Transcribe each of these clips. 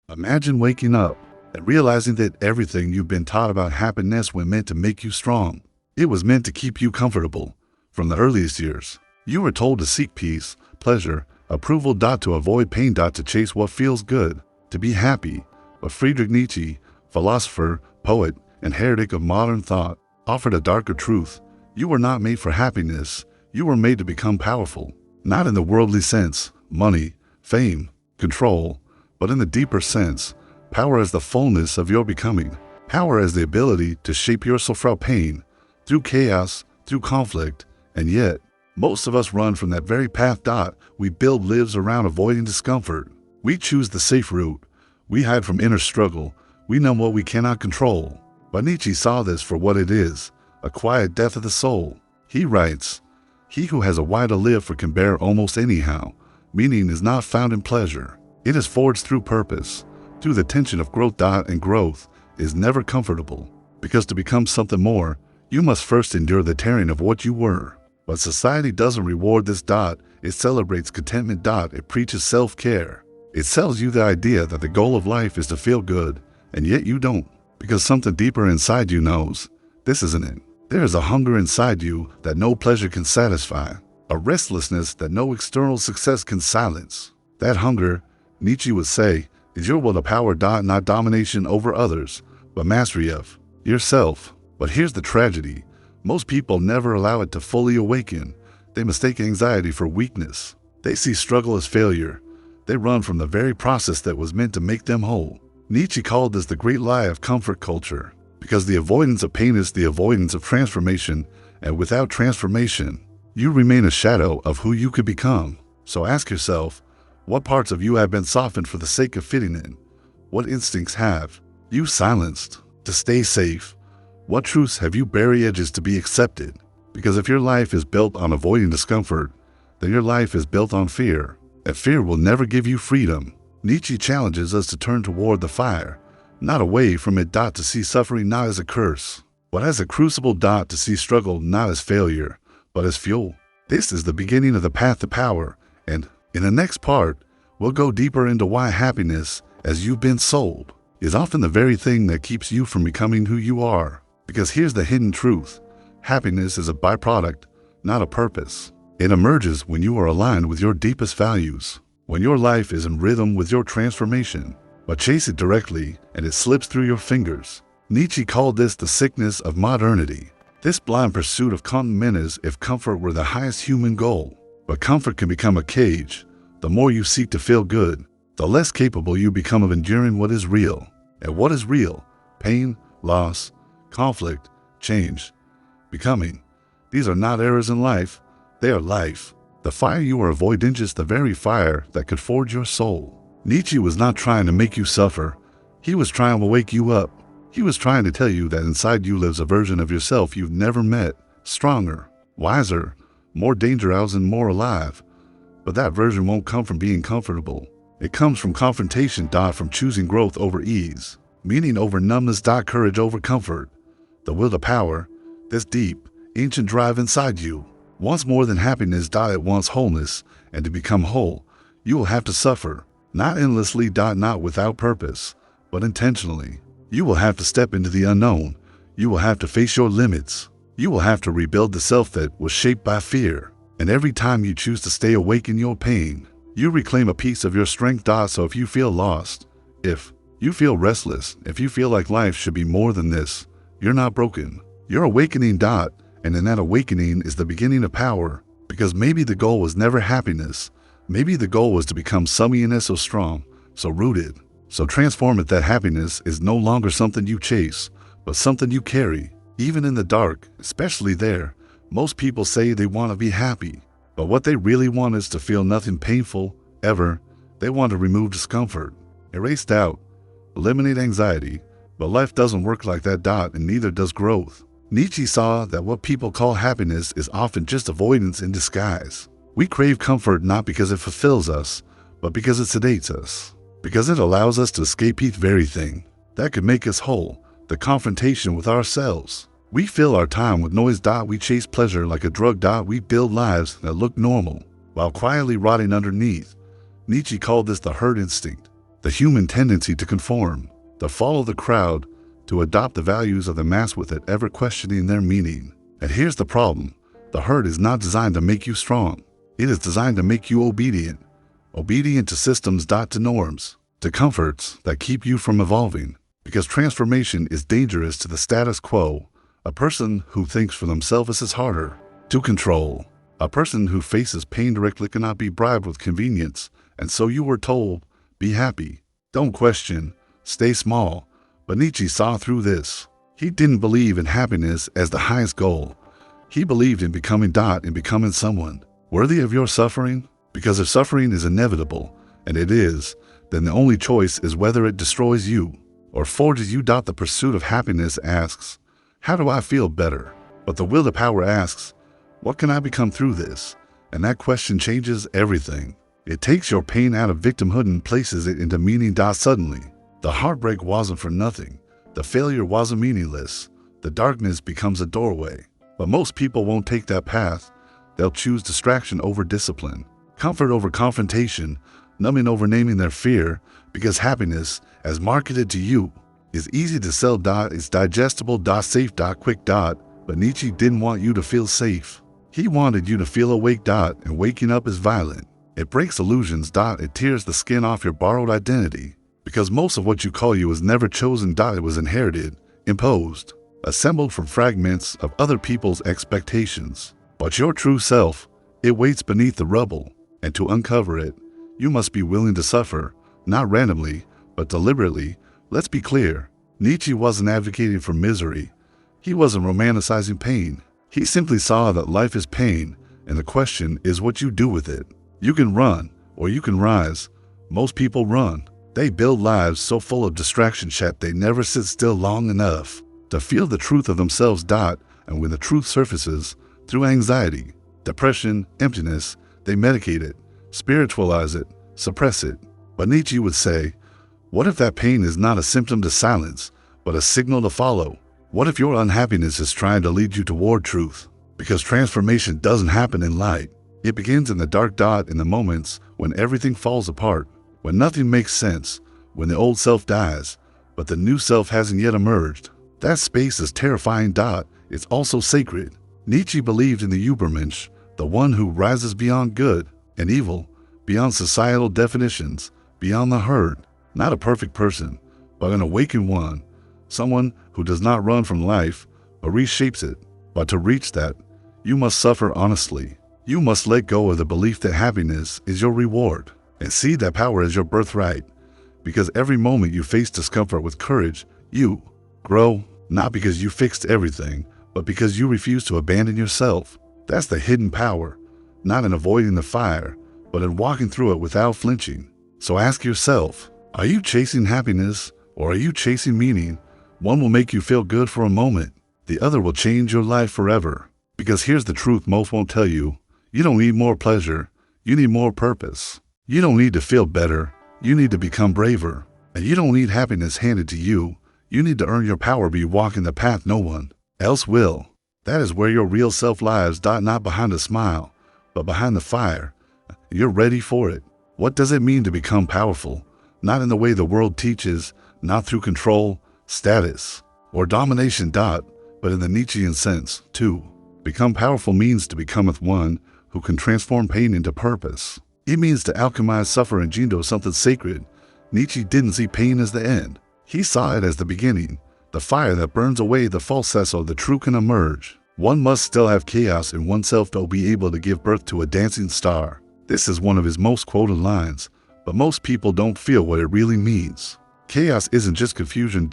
Imagine waking up and realizing that everything you've been taught about happiness was meant to make you strong. It was meant to keep you comfortable. From the earliest years, you were told to seek peace, pleasure, approval. To avoid pain. To chase what feels good, to be happy. But Friedrich Nietzsche, philosopher, poet, and heretic of modern thought, offered a darker truth. You were not made for happiness. You were made to become powerful. Not in the worldly sense, money, fame, control, but in the deeper sense, power as the fullness of your becoming. Power as the ability to shape yourself through pain, through chaos, through conflict. And yet, most of us run from that very path. We build lives around avoiding discomfort. We choose the safe route. We hide from inner struggle. We numb what we cannot control. But Nietzsche saw this for what it is, a quiet death of the soul. He writes, "He who has a why to live for can bear almost anyhow. Meaning is not found in pleasure. It is forged through purpose, through the tension of growth. And growth is never comfortable, because to become something more, you must first endure the tearing of what you were." But society doesn't reward this. It celebrates contentment. It preaches self-care. It sells you the idea that the goal of life is to feel good, and yet you don't, because something deeper inside you knows this isn't it. There is a hunger inside you that no pleasure can satisfy, a restlessness that no external success can silence. That hunger, Nietzsche would say, is your will to power. Not domination over others, but mastery of yourself. But here's the tragedy. Most people never allow it to fully awaken. They mistake anxiety for weakness. They see struggle as failure. They run from the very process that was meant to make them whole. Nietzsche called this the great lie of comfort culture, because the avoidance of pain is the avoidance of transformation, and without transformation, you remain a shadow of who you could become. So ask yourself, what parts of you have been softened for the sake of fitting in? What instincts have you silenced to stay safe? What truths have you buried edges to be accepted? Because if your life is built on avoiding discomfort, then your life is built on fear, and fear will never give you freedom. Nietzsche challenges us to turn toward the fire, not away from it. To see suffering not as a curse, but as a crucible. To see struggle not as failure, but as fuel. This is the beginning of the path to power, and in the next part, we'll go deeper into why happiness, as you've been sold, is often the very thing that keeps you from becoming who you are. Because here's the hidden truth. Happiness is a byproduct, not a purpose. It emerges when you are aligned with your deepest values, when your life is in rhythm with your transformation. But chase it directly, and it slips through your fingers. Nietzsche called this the sickness of modernity. This blind pursuit of contentment as if comfort were the highest human goal. But comfort can become a cage. The more you seek to feel good, the less capable you become of enduring what is real. And what is real? Pain, loss, conflict, change, becoming. These are not errors in life, they are life. The fire you are avoiding is the very fire that could forge your soul. Nietzsche was not trying to make you suffer. He was trying to wake you up. He was trying to tell you that inside you lives a version of yourself you've never met, stronger, wiser, more dangerous and more alive. But that version won't come from being comfortable. It comes from confrontation. From choosing growth over ease, meaning over numbness. Courage over comfort. The will to power, this deep, ancient drive inside you, wants more than happiness. It wants wholeness, and to become whole, you will have to suffer, not endlessly. Not without purpose, but intentionally. You will have to step into the unknown. You will have to face your limits. You will have to rebuild the self that was shaped by fear. And every time you choose to stay awake in your pain, you reclaim a piece of your strength. So if you feel lost, if you feel restless, if you feel like life should be more than this, you're not broken. You're awakening. And in that awakening is the beginning of power. Because maybe the goal was never happiness. Maybe the goal was to become someone so strong, so rooted, so transformed that happiness is no longer something you chase, but something you carry. Even in the dark, especially there, most people say they want to be happy. But what they really want is to feel nothing painful, ever. They want to remove discomfort, erase doubt, eliminate anxiety. But life doesn't work like that. And neither does growth. Nietzsche saw that what people call happiness is often just avoidance in disguise. We crave comfort not because it fulfills us, but because it sedates us. Because it allows us to escape each very thing that could make us whole, the confrontation with ourselves. We fill our time with noise. We chase pleasure like a drug. We build lives that look normal, while quietly rotting underneath. Nietzsche called this the herd instinct. the human tendency to conform, to follow the crowd, to adopt the values of the mass without ever questioning their meaning. And here's the problem. The herd is not designed to make you strong. It is designed to make you obedient. Obedient to systems, to norms, to comforts that keep you from evolving. Because transformation is dangerous to the status quo. A person who thinks for themselves is harder to control. A person who faces pain directly cannot be bribed with convenience. And so you were told, be happy, don't question, stay small. But Nietzsche saw through this. He didn't believe in happiness as the highest goal. He believed in becoming in becoming someone worthy of your suffering. Because if suffering is inevitable, and it is, then the only choice is whether it destroys you or forges you. The pursuit of happiness asks, how do I feel better? But the will to power asks, what can I become through this? And that question changes everything. It takes your pain out of victimhood and places it into meaning. Suddenly, the heartbreak wasn't for nothing. The failure wasn't meaningless. The darkness becomes a doorway. But most people won't take that path. They'll choose distraction over discipline, comfort over confrontation, numbing over naming their fear, because happiness, as marketed to you, is easy to sell. It's digestible. Safe. Quick. But Nietzsche didn't want you to feel safe. He wanted you to feel awake. And waking up is violent. It breaks illusions. It tears the skin off your borrowed identity. Because most of what you call you was never chosen. It was inherited, imposed, assembled from fragments of other people's expectations. But your true self, it waits beneath the rubble. And to uncover it, you must be willing to suffer, not randomly, but deliberately. Let's be clear. Nietzsche wasn't advocating for misery. He wasn't romanticizing pain. He simply saw that life is pain, and the question is what you do with it. You can run, or you can rise. Most people run. They build lives so full of distraction they never sit still long enough to feel the truth of themselves. And when the truth surfaces, through anxiety, depression, emptiness, they medicate it, spiritualize it, suppress it. But Nietzsche would say, what if that pain is not a symptom to silence, but a signal to follow? What if your unhappiness is trying to lead you toward truth? Because transformation doesn't happen in light. It begins in the dark. In the moments when everything falls apart, when nothing makes sense, when the old self dies, but the new self hasn't yet emerged. That space is terrifying. It's also sacred. Nietzsche believed in the Übermensch, the one who rises beyond good and evil, beyond societal definitions, beyond the herd. Not a perfect person, but an awakened one. Someone who does not run from life, but reshapes it. But to reach that, you must suffer honestly. You must let go of the belief that happiness is your reward and see that power is your birthright. Because every moment you face discomfort with courage, you grow, not because you fixed everything, but because you refuse to abandon yourself. That's the hidden power, not in avoiding the fire, but in walking through it without flinching. So ask yourself, are you chasing happiness or are you chasing meaning? One will make you feel good for a moment. The other will change your life forever. Because here's the truth most won't tell you. You don't need more pleasure. You need more purpose. You don't need to feel better. You need to become braver. And you don't need happiness handed to you. You need to earn your power by walking the path no one else will. That is where your real self lies. Not behind a smile, but behind the fire. You're ready for it. What does it mean to become powerful? Not in the way the world teaches, not through control, status, or domination. But in the Nietzschean sense, too. Become powerful means to becometh one who can transform pain into purpose. It means to alchemize suffering into something sacred. Nietzsche didn't see pain as the end. He saw it as the beginning, the fire that burns away the falseness so the true can emerge. One must still have chaos in oneself to be able to give birth to a dancing star. This is one of his most quoted lines, but most people don't feel what it really means. Chaos isn't just confusion.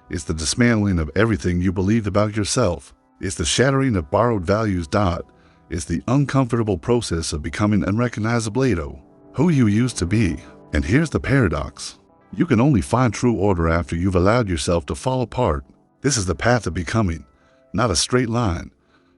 It's the dismantling of everything you believed about yourself. It's the shattering of borrowed values. It's the uncomfortable process of becoming unrecognizable, who you used to be. And here's the paradox. You can only find true order after you've allowed yourself to fall apart. This is the path of becoming, not a straight line,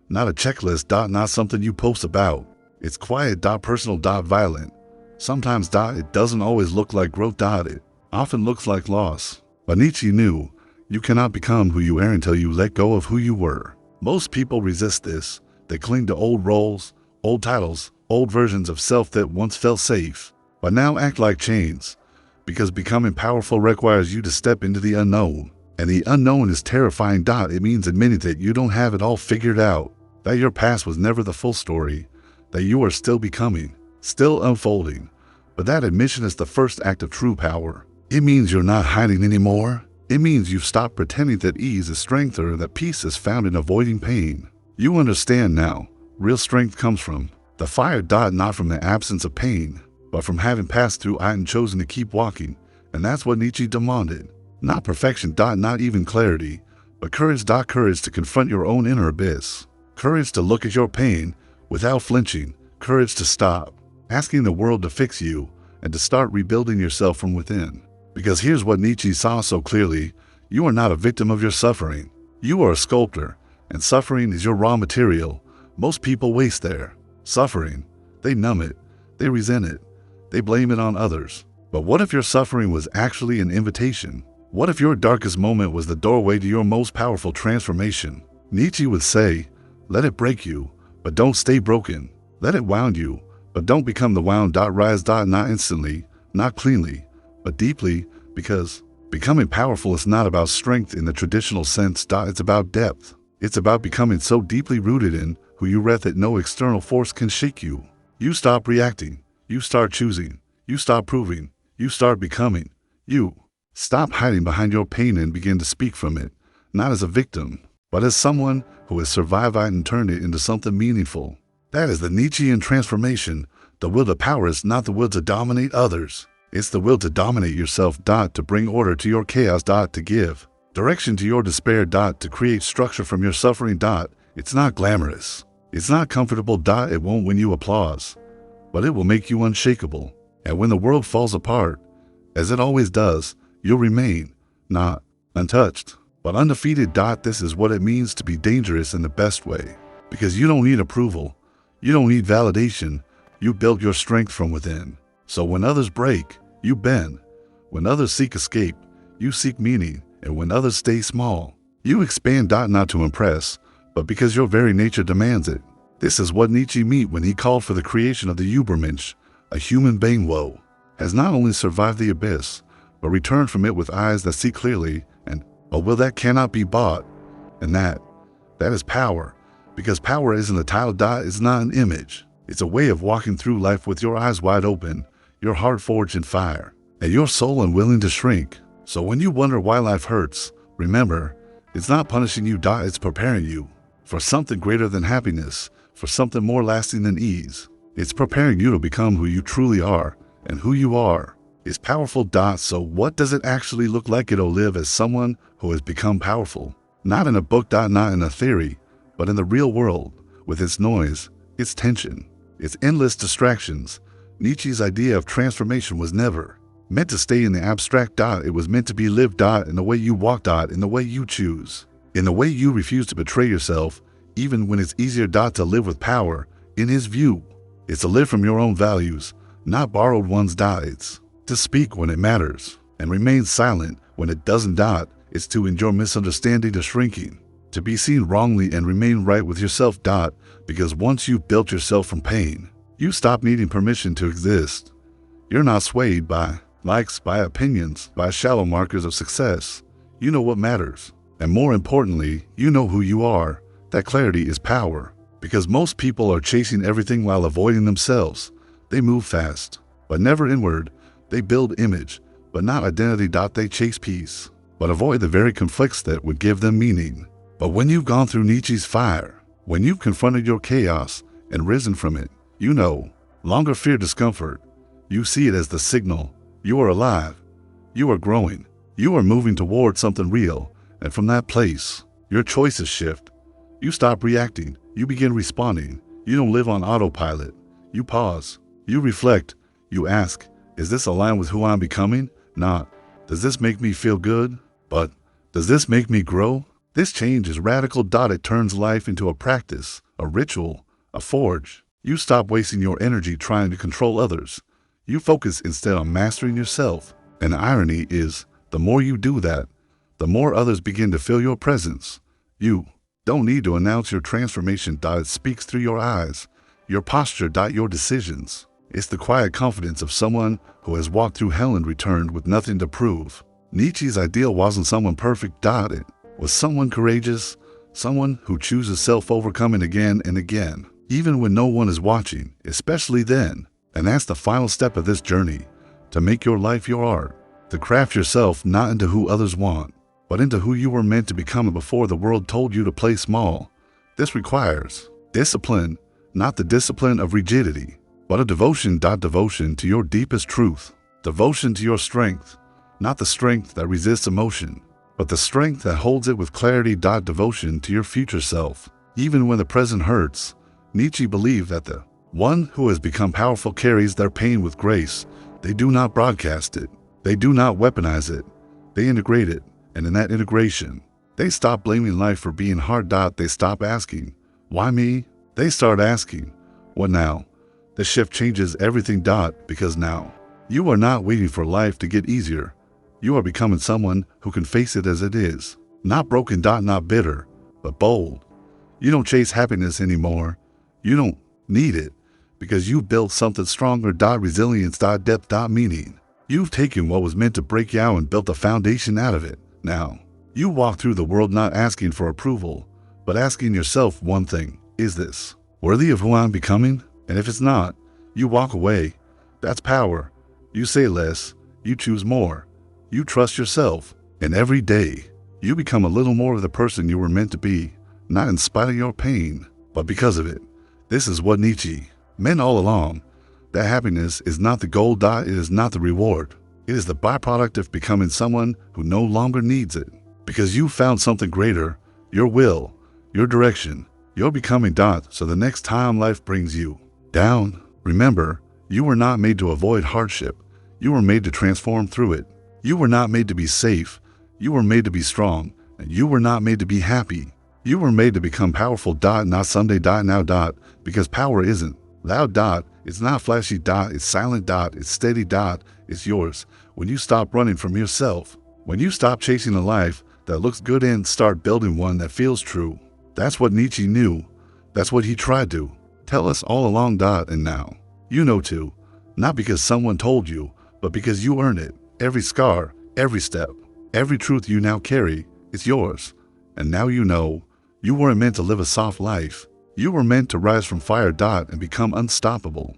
not a checklist. Not something you post about. It's quiet. Personal. Violent. Sometimes. It doesn't always look like growth. It often looks like loss. But Nietzsche knew you cannot become who you are until you let go of who you were. Most people resist this. They cling to old roles, old titles, old versions of self that once felt safe, but now act like chains. because becoming powerful requires you to step into the unknown. And the unknown is terrifying. It means admitting that you don't have it all figured out, that your past was never the full story, that you are still becoming, still unfolding. But that admission is the first act of true power. It means you're not hiding anymore. It means you've stopped pretending that ease is strength or that peace is found in avoiding pain. You understand now, real strength comes from the fire. Not from the absence of pain, but from having passed through it and chosen to keep walking. And that's what Nietzsche demanded. Not perfection. Not even clarity, but courage. Courage to confront your own inner abyss. Courage to look at your pain without flinching. Courage to stop asking the world to fix you and to start rebuilding yourself from within. Because here's what Nietzsche saw so clearly: you are not a victim of your suffering. You are a sculptor, and suffering is your raw material. Most people waste their suffering. They numb it. They resent it. They blame it on others. But what if your suffering was actually an invitation? What if your darkest moment was the doorway to your most powerful transformation? Nietzsche would say, let it break you, but don't stay broken. Let it wound you, but don't become the wound. Rise. Not instantly, not cleanly, but deeply, because becoming powerful is not about strength in the traditional sense. It's about depth. It's about becoming so deeply rooted in who you are that no external force can shake you. You stop reacting. You start choosing. You stop proving. You start becoming. You stop hiding behind your pain and begin to speak from it, not as a victim, but as someone who has survived it and turned it into something meaningful. That is the Nietzschean transformation. The will to power is not the will to dominate others. It's the will to dominate yourself. To bring order to your chaos. To give direction to your despair. To create structure from your suffering. It's not glamorous. It's not comfortable. It won't win you applause, but it will make you unshakable. And when the world falls apart, as it always does, you'll remain, not untouched, but undefeated. This is what it means to be dangerous in the best way. Because you don't need approval. You don't need validation. You build your strength from within. So when others break, you bend. When others seek escape, you seek meaning. And when others stay small, you expand. Not to impress, but because your very nature demands it. This is what Nietzsche meant when he called for the creation of the Übermensch, a human being who has not only survived the abyss, but returned from it with eyes that see clearly, and a will that cannot be bought. And that is power. Because power isn't a title. It's not an image. It's a way of walking through life with your eyes wide open, your heart forged in fire, and your soul unwilling to shrink. So when you wonder why life hurts, remember, it's not punishing you. It's preparing you for something greater than happiness, for something more lasting than ease. It's preparing you to become who you truly are, and who you are is powerful. So what does it actually look like to live as someone who has become powerful? Not in a book. Not in a theory, but in the real world, with its noise, its tension, its endless distractions. Nietzsche's idea of transformation was never meant to stay in the abstract. It was meant to be lived. In the way you walk. In the way you choose. In the way you refuse to betray yourself, even when it's easier. To live with power, in his view, it's to live from your own values, not borrowed ones. It's to speak when it matters and remain silent when it doesn't. It's to endure misunderstanding to shrinking, to be seen wrongly and remain right with yourself. Because once you've built yourself from pain, you stop needing permission to exist. You're not swayed by likes, by opinions, by shallow markers of success. You know what matters. And more importantly, you know who you are. That clarity is power. Because most people are chasing everything while avoiding themselves. They move fast, but never inward. They build image, but not identity. They chase peace, but avoid the very conflicts that would give them meaning. But when you've gone through Nietzsche's fire, when you've confronted your chaos and risen from it, you no longer fear discomfort. You see it as the signal. You are alive. You are growing. You are moving toward something real. And from that place, your choices shift. You stop reacting. You begin responding. You don't live on autopilot. You pause. You reflect. You ask, is this aligned with who I'm becoming? Not, does this make me feel good? But, does this make me grow? This change is radical. It turns life into a practice, a ritual, a forge. You stop wasting your energy trying to control others. You focus instead on mastering yourself. And the irony is, the more you do that, the more others begin to feel your presence. You don't need to announce your transformation. It speaks through your eyes, your posture. Your decisions, It's the quiet confidence of someone who has walked through hell and returned with nothing to prove. Nietzsche's ideal wasn't someone perfect. It was someone courageous, someone who chooses self-overcoming again and again, even when no one is watching, especially then. And that's the final step of this journey, to make your life your art, to craft yourself not into who others want, but into who you were meant to become before the world told you to play small. This requires discipline, not the discipline of rigidity, but a devotion. Devotion to your deepest truth, devotion to your strength, not the strength that resists emotion, but the strength that holds it with clarity. Devotion to your future self, even when the present hurts. Nietzsche believed that the one who has become powerful carries their pain with grace. They do not broadcast it. They do not weaponize it. They integrate it, and in that integration, they stop blaming life for being hard. They stop asking, why me? They start asking, what now? The shift changes everything. Because now, you are not waiting for life to get easier. You are becoming someone who can face it as it is. Not broken. Not bitter, but bold. You don't chase happiness anymore. You don't need it, because you've built something stronger. Resilience. Depth. Meaning. You've taken what was meant to break you out and built a foundation out of it. Now, you walk through the world not asking for approval, but asking yourself one thing: is this worthy of who I'm becoming? And if it's not, you walk away. That's power. You say less. You choose more. You trust yourself. And every day, you become a little more of the person you were meant to be, not in spite of your pain, but because of it. This is what Nietzsche meant all along. That happiness is not the goal. It is not the reward. It is the byproduct of becoming someone who no longer needs it. Because you found something greater, your will, your direction, your becoming. So the next time life brings you down, remember, you were not made to avoid hardship. You were made to transform through it. You were not made to be safe. You were made to be strong. And you were not made to be happy. You were made to become powerful. Not someday. Now. Because power isn't loud. It's not flashy. It's silent. It's steady. It's yours. When you stop running from yourself, when you stop chasing a life that looks good and start building one that feels true. That's what Nietzsche knew. That's what he tried to tell us all along. And now, you know too. Not because someone told you, but because you earned it. Every scar, every step, every truth you now carry is yours. And now you know, you weren't meant to live a soft life. You were meant to rise from fire. And become unstoppable.